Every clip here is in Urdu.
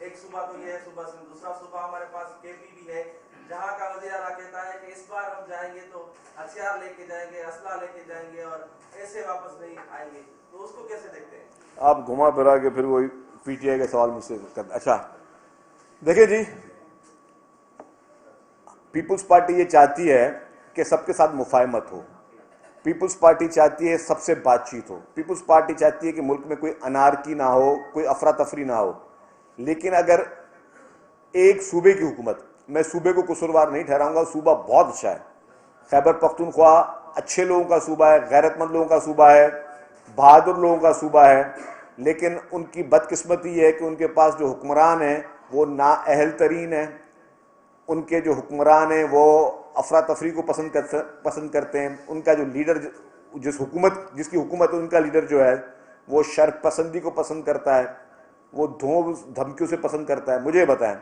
ایک صوبہ تو یہ ہے صوبہ سندھ، دوسرا صوبہ ہمارے پاس KP بھی ہے، جہاں کا وزیر اعلیٰ کہتا ہے کہ اس بار ہم جائیں گے تو ہتھیار لے کے جائیں گے، اسلحہ لے کے جائیں گے اور ایسے واپس نہیں آئیں گے، تو اس کو کیسے دیکھتے ہیں؟ آپ گھما پھرا کے پھر وہی PTI کا سوال مجھ سے کرتے. اچھا دیکھیں جی، پیپلز پارٹی یہ چاہتی ہے کہ سب کے ساتھ مفاہمت ہو. پیپلز پارٹی چاہتی ہے سب سے بات چیت ہو. پیپلز پارٹی چاہتی ہے کہ ملک میں کوئی انارکی نہ ہو، کوئی افراتفری نہ ہو. لیکن اگر ایک صوبے کی حکومت، میں صوبے کو قصوروار نہیں ٹھہراؤں گا، صوبہ بہت اچھا ہے، خیبر پختونخوا اچھے لوگوں کا صوبہ ہے، غیرت مند لوگوں کا صوبہ ہے، بہادر لوگوں کا صوبہ ہے، لیکن ان کی بدقسمتی یہ ہے کہ ان کے پاس جو حکمران ہیں وہ نااہل ترین ہیں. ان کے جو حکمران ہیں وہ افراتفری کو پسند کرتے ہیں. ان کا جو لیڈر، جس کی حکومت ہے، ان کا لیڈر جو ہے وہ شر پسندی کو پسند کرتا ہے، وہ دھمکیوں سے پسند کرتا ہے. مجھے بتائیں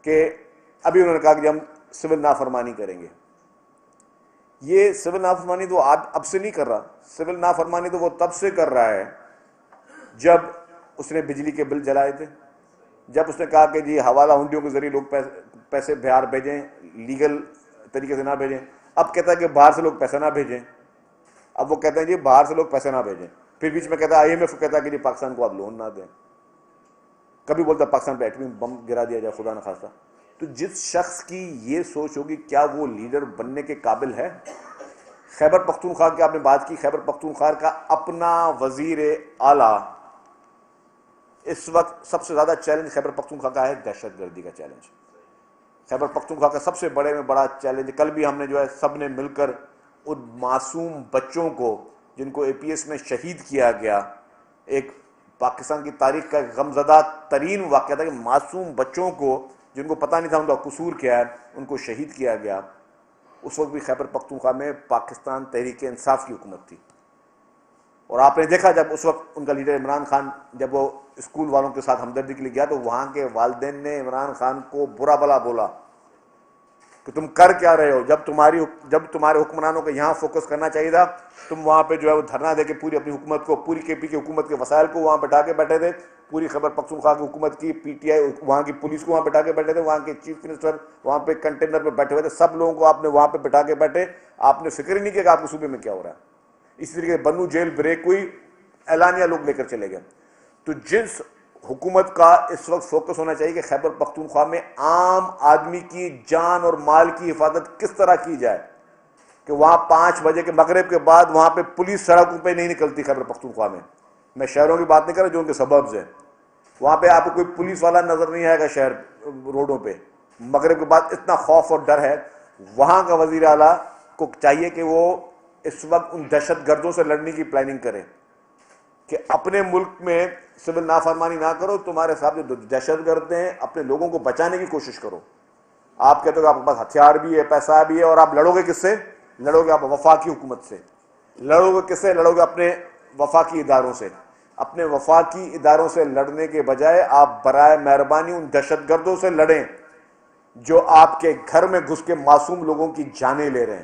کہ ابھی انہوں نے کہا کہ ہم سول نافرمانی کریں گے. یہ سول نافرمانی تو اب سے نہیں کر رہا، سول نافرمانی تو وہ تب سے کر رہا ہے جب اس نے بجلی کے بل جلائے تھے، جب اس نے کہا کہ جی حوالہ ہنڈیوں کے ذریعے لوگ پیسے بہار بھیجیں، لیگل طریقے سے نہ بھیجیں. اب کہتا ہے کہ باہر سے لوگ پیسے نہ بھیجیں. اب وہ کہتے ہیں جی باہر سے لوگ پیسے نہ بھیجیں. پھر بیچ میں کہتا ہے IMF کہتا ہے کہ جی پاکستان کو آپ لون نہ دیں. کبھی بولتا ہے پاکستان پہ ایٹمی بم گرا دیا جائے خدا نخواستہ. تو جس شخص کی یہ سوچ ہوگی کیا وہ لیڈر بننے کے قابل ہے؟ خیبر پختونخوا کی آپ نے بات کی، خیبر پختونخوا کا اپنا وزیر اعلیٰ اس وقت سب سے زیادہ چیلنج خیبر پختونخوا کا ہے دہشت گردی کا چیلنج. خیبر پختونخوا کا سب سے بڑے میں بڑا چیلنج. کل بھی ہم نے جو ہے سب نے مل کر ان معصوم بچوں کو جن کو APS میں شہید کیا گیا، ایک پاکستان کی تاریخ کا غمزدہ ترین واقعہ تھا کہ معصوم بچوں کو جن کو پتہ نہیں تھا ان کا قصور کیا ہے، ان کو شہید کیا گیا. اس وقت بھی خیبر پختونخوا میں پاکستان تحریک انصاف کی حکومت تھی. اور آپ نے دیکھا جب اس وقت ان کا لیڈر عمران خان جب وہ اسکول والوں کے ساتھ ہمدردی کے لیے گیا تو وہاں کے والدین نے عمران خان کو برا بلا بولا کہ تم کر کیا رہے ہو. جب تمہارے حکمرانوں کو یہاں فوکس کرنا چاہیے تھا، تم وہاں پہ جو ہے وہ دھرنا دے کے پوری اپنی حکومت کو، پوری KP کی حکومت کے وسائل کو وہاں بٹھا کے بیٹھے تھے. پوری خیبر پختونخوا کی حکومت کی PTI وہاں کی پولیس کو وہاں بٹھا کے بیٹھے تھے. وہاں کے چیف منسٹر وہاں پہ کنٹینر پہ بیٹھے ہوئے تھے. سب لوگوں کو آپ نے وہاں پہ بٹھا کے بیٹھے. آپ نے فکر ہی نہیں کیا کہ آپ کے صوبے میں کیا ہو رہا ہے. اسی طریقے سے بنو جیل بریک ہوئی، اعلانیہ لوگ لے کر چلے گئے. تو جس حکومت کا اس وقت فوکس ہونا چاہیے کہ خیبر پختونخوا میں عام آدمی کی جان اور مال کی حفاظت کس طرح کی جائے، کہ وہاں 5 بجے کے مغرب کے بعد وہاں پہ پولیس سڑکوں پہ نہیں نکلتی. خیبر پختونخوا میں شہروں کی بات نہیں کر رہا جو ان کے سبربز ہیں، وہاں پہ آپ کو کوئی پولیس والا نظر نہیں آئے گا شہر روڈوں پہ. مغرب کے بعد اتنا خوف اور ڈر ہے. وہاں کا وزیر اعلیٰ کو چاہیے کہ وہ اس وقت ان دہشت گردوں سے لڑنے کی پلاننگ کرے کہ اپنے ملک میں سول نافرمانی نہ کرو. تمہارے ساتھ جو دہشت گرد ہیں اپنے لوگوں کو بچانے کی کوشش کرو. آپ کہتے ہو کہ آپ کے پاس ہتھیار بھی ہے، پیسہ بھی ہے، اور آپ لڑو گے کس سے؟ لڑو گے آپ وفاقی حکومت سے. لڑو گے کس سے؟ لڑو گے اپنے وفاقی اداروں سے. اپنے وفاقی اداروں سے لڑنے کے بجائے آپ برائے مہربانی ان دہشت گردوں سے لڑیں جو آپ کے گھر میں گھس کے معصوم لوگوں کی جانیں لے رہے ہیں.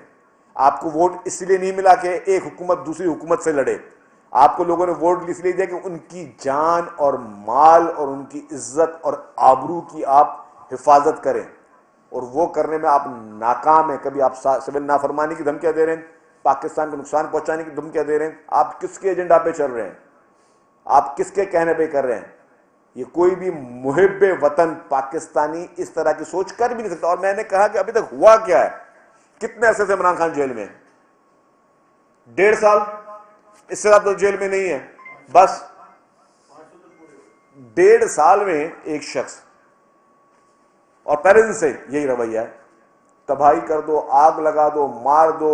آپ کو ووٹ اس لیے نہیں ملا کہ ایک حکومت دوسری حکومت سے لڑے. آپ کو لوگوں نے ووٹ اس لیے دیا کہ ان کی جان اور مال اور ان کی عزت اور آبرو کی آپ حفاظت کریں، اور وہ کرنے میں آپ ناکام ہیں. کبھی آپ سول نافرمانی کی دھمکیاں دے رہے ہیں، پاکستان کو نقصان پہنچانے کی دھمکیاں دے رہے ہیں. آپ کس کے ایجنڈا پہ چل رہے ہیں؟ آپ کس کے کہنے پہ کر رہے ہیں؟ یہ کوئی بھی محب وطن پاکستانی اس طرح کی سوچ کر بھی نہیں سکتا. اور میں نے کہا کہ ابھی تک ہوا کیا ہے؟ کتنے عرصے سے عمران خان جیل میں؟ 1.5 سال، اس سے زیادہ تو جیل میں نہیں ہے. بس 1.5 سال میں ایک شخص، اور پہلے دن سے یہی رویہ ہے، تباہی کر دو، آگ لگا دو، مار دو.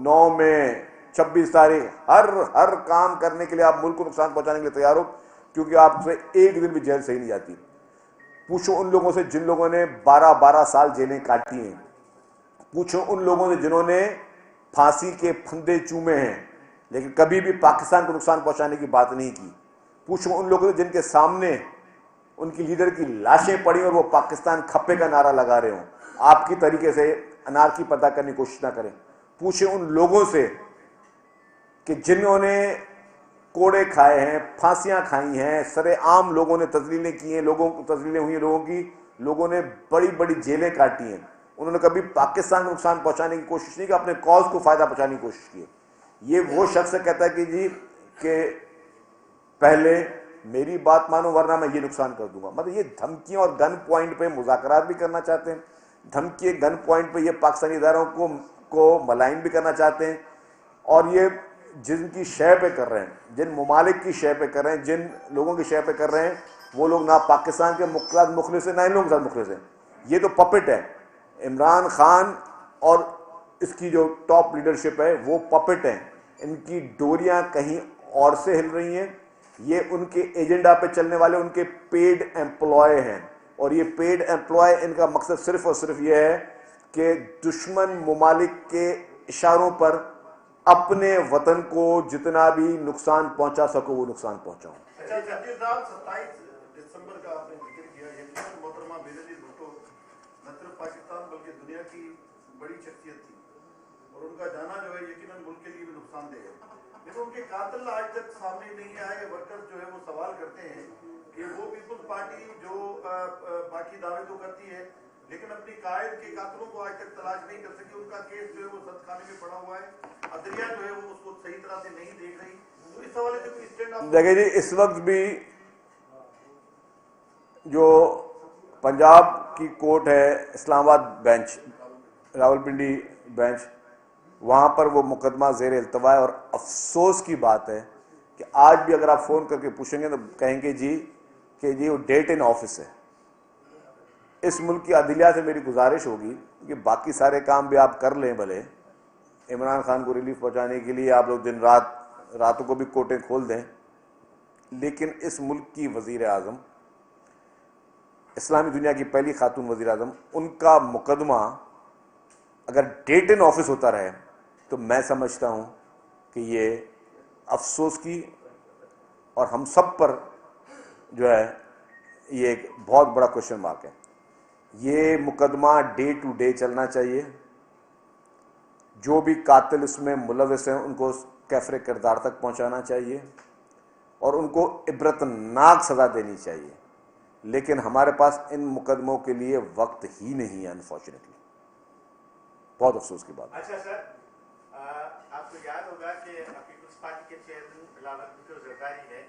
9 میں 26 تاریخ ہر کام کرنے کے لیے آپ ملک کو نقصان پہنچانے کے لیے تیار ہو، کیونکہ آپ سے ایک دن بھی جیل صحیح نہیں جاتی. پوچھو ان لوگوں سے جن لوگوں نے 12 سال جیلیں کاٹی ہیں. پوچھو ان لوگوں سے جنہوں نے پھانسی کے پھندے چومے ہیں لیکن کبھی بھی پاکستان کو نقصان پہنچانے کی بات نہیں کی. پوچھو ان لوگوں سے جن کے سامنے ان کی لیڈر کی لاشیں پڑی اور وہ پاکستان کھپے کا نعرہ لگا رہے ہوں. آپ کی طریقے سے انارکی پیدا کرنے کی کوشش نہ کریں. پوچھیں ان لوگوں سے کہ جنہوں نے کوڑے کھائے ہیں, پھانسیاں کھائی ہیں, سرے عام لوگوں نے تذلیلیں کی ہیں, تذلیلیں ہوئی ہیں لوگوں کی, لوگوں نے بڑی بڑی جیلیں کاٹی ہیں. انہوں نے کبھی پاکستان کو نقصان پہنچانے کی کوشش نہیں کی, اپنے کاز کو فائدہ پہنچانے کی کوشش کی. یہ وہ شخص کہتا ہے کہ جی کہ پہلے میری بات مانو ورنہ میں یہ نقصان کر دوں گا. مطلب یہ دھمکیاں اور گن پوائنٹ پہ مذاکرات بھی کرنا چاہتے ہیں, دھمکی گن پوائنٹ پہ یہ پاکستانی اداروں کو ملائن بھی کرنا چاہتے ہیں. اور یہ جن کی شے پہ کر رہے ہیں, جن ممالک کی شے پہ کر رہے ہیں, جن لوگوں کی شے پہ کر رہے ہیں, وہ لوگ نہ پاکستان کے ساتھ مخلص ہیں نہ ان لوگوں کے ساتھ مخلص ہیں. یہ تو پپٹ ہے. عمران خان اور اس کی جو ٹاپ لیڈرشپ ہے وہ پپٹ ہیں. ان کی ڈوریاں کہیں اور سے ہل رہی ہیں. یہ ان کے ایجنڈا پہ چلنے والے ان کے پیڈ ایمپلائے ہیں, اور یہ پیڈ ایمپلائے ان کا مقصد صرف اور صرف یہ ہے کہ دشمن ممالک کے اشاروں پر اپنے وطن کو جتنا بھی نقصان پہنچا سکو وہ نقصان پہنچاؤں. دسمبر کا آپ نے ذکر کیا, یقیناً محترمہ بینظیر بھٹو نہ صرف پاکستان بلکہ دنیا کی بڑی شخصیت تھی, اور ان کا جانا جو ہے یقیناً ملک کے لیے بھی نقصان دہ ہے. لیکن ان کے قاتل آج تک سامنے نہیں آئے. ورکرز جو ہے وہ سوال کرتے ہیں کہ وہ پیپلز پارٹی جو باقی دعوے تو کرتی ہے لیکن اپنی قائد کے قاتلوں کو آج تک تلاش نہیں کر سکی. ان کا کیس جو ہے وہ سخت خانے میں پڑا ہوا ہے. عدلیہ جو ہے وہ اس کو صحیح طرح سے نہیں دیکھ رہی. تو اس حوالے سے کوئی اسٹینڈ آپ دیکھیں جی, اس وقت بھی جو پنجاب کی کورٹ ہے اسلام آباد بینچ, راولپنڈی بینچ, وہاں پر وہ مقدمہ زیر التوا ہے. اور افسوس کی بات ہے کہ آج بھی اگر آپ فون کر کے پوچھیں گے تو کہیں گے جی کہ جی وہ ڈیٹ ان آفس ہے. اس ملک کی عدلیہ سے میری گزارش ہوگی کہ باقی سارے کام بھی آپ کر لیں, بھلے عمران خان کو ریلیف پہنچانے کے لیے آپ لوگ دن راتوں کو بھی کوٹیں کھول دیں, لیکن اس ملک کی وزیر اعظم, اسلامی دنیا کی پہلی خاتون وزیر اعظم, ان کا مقدمہ اگر ڈیٹ ان آفس ہوتا رہے تو میں سمجھتا ہوں کہ یہ افسوس کی اور ہم سب پر جو ہے یہ ایک بہت بڑا کوشچن مارک ہے. یہ مقدمہ ڈے ٹو ڈے چلنا چاہیے. جو بھی قاتل اس میں ملوث ہیں ان کو کیفر کردار تک پہنچانا چاہیے اور ان کو عبرت ناک سزا دینی چاہیے. لیکن ہمارے پاس ان مقدموں کے لیے وقت ہی نہیں ہے, انفارچونیٹلی. بہت افسوس کی بات. اچھا سر, آپ کو یاد ہوگا کہ پیپلز پارٹی کے چیئرمین بلاول بھٹو زرداری نے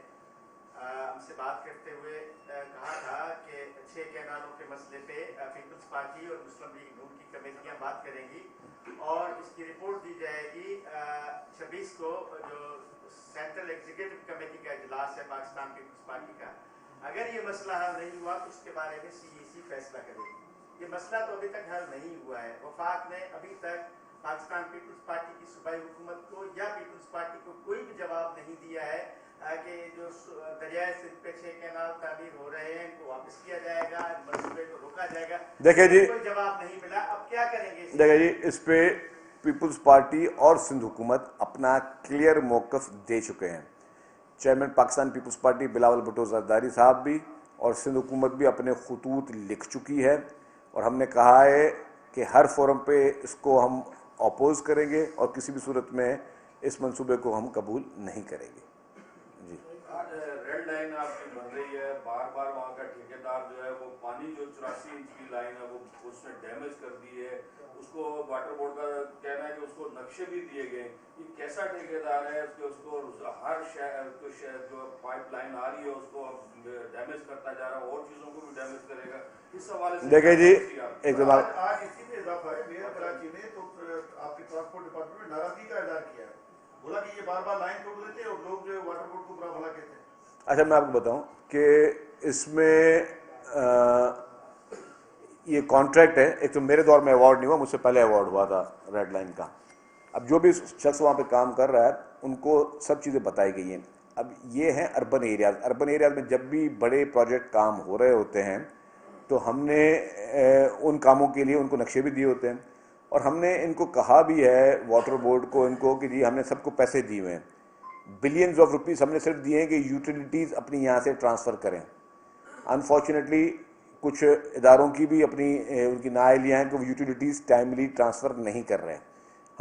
ہم سے بات کرتے ہوئے کہا تھا کہ 6 کینالوں کے مسئلے پہ پیپلز پارٹی اور مسلم لیگ نون کی کمیٹیاں بات کریں گی اور اس کی رپورٹ دی جائے گی 26 کو, جو سینٹرل ایگزیکٹو کمیٹی کا اجلاس ہے پاکستان پیپلز پارٹی کا. اگر یہ مسئلہ حل نہیں ہوا تو اس کے بارے میں CEC فیصلہ کرے گی. یہ مسئلہ تو ابھی تک حل نہیں ہوا ہے. وفاق نے ابھی تک پاکستان پیپلز پارٹی کی صوبائی حکومت کو یا پیپلز پارٹی کو کوئی بھی جواب نہیں دیا ہے کہ جو دریائے سندھ پہ 6 کینال تعمیر ہو رہے ہیں ان کو واپس کیا جائے گا, منصوبے کو روکا جائے گا. دیکھیں جی, کوئی جواب نہیں ملا. اب کیا کریں گے؟ دیکھیں جی, اس پہ پیپلز پارٹی اور سندھ حکومت اپنا کلیئر موقف دے چکے ہیں. چیئرمین پاکستان پیپلز پارٹی بلاول بھٹو زرداری صاحب بھی اور سندھ حکومت بھی اپنے خطوط لکھ چکی ہے, اور ہم نے کہا ہے کہ ہر فورم پہ اس کو ہم اپوز کریں گے اور کسی بھی صورت میں اس منصوبے کو ہم قبول نہیں کریں گے. جی, ریڈ لائن آپ کی بن رہی ہے, بار بار وہاں کا ٹھیکیدار جو ہے وہ پانی جو 84 انچ کی لائن ہے وہ اس نے ڈیمیج کر دی ہے. اس کو واٹر بورڈ کا کہنا ہے کہ اس کو نقشے بھی دیے گئے. یہ کیسا ٹھیکیدار ہے کہ اس کو ہر شہر جو پائپ لائن آ رہی ہے اس کو ڈیمیج کرتا جا رہا ہے, اور چیزوں کو بھی ڈیمیج کرے گا. اس حوالے سے دیکھیں جی, ایک آج اسی میں اضافہ ہے. میئر کراچی نے تو آپ کے ٹرانسپورٹ ڈپارٹمنٹ میں ناراضگی کا اظہار کیا ہے, بولا کہ یہ بار بار لائن توڑ دیتے اور لوگ جو ہے واٹر بورڈ کو برا بھلا کہتے ہیں. اچھا, میں آپ کو بتاؤں کہ اس میں یہ کانٹریکٹ ہے. ایک تو میرے دور میں ایوارڈ نہیں ہوا, مجھ سے پہلے ایوارڈ ہوا تھا ریڈ لائن کا. اب جو بھی شخص وہاں پہ کام کر رہا ہے ان کو سب چیزیں بتائی گئی ہیں. اب یہ ہیں اربن ایریاز. اربن ایریاز میں جب بھی بڑے پروجیکٹ کام ہو رہے ہوتے ہیں تو ہم نے ان کاموں کے لیے ان کو نقشے بھی دیے ہوتے ہیں, اور ہم نے ان کو کہا بھی ہے واٹر بورڈ کو ان کو کہ جی ہم نے سب کو پیسے دیے ہوئے ہیں, بلینز آف روپیز ہم نے صرف دیے ہیں کہ یوٹیلیٹیز اپنی یہاں سے ٹرانسفر کریں. انفارچونیٹلی کچھ اداروں کی بھی اپنی ان کی نااہلیاں ہیں کہ وہ یوٹیلیٹیز ٹائملی ٹرانسفر نہیں کر رہے ہیں.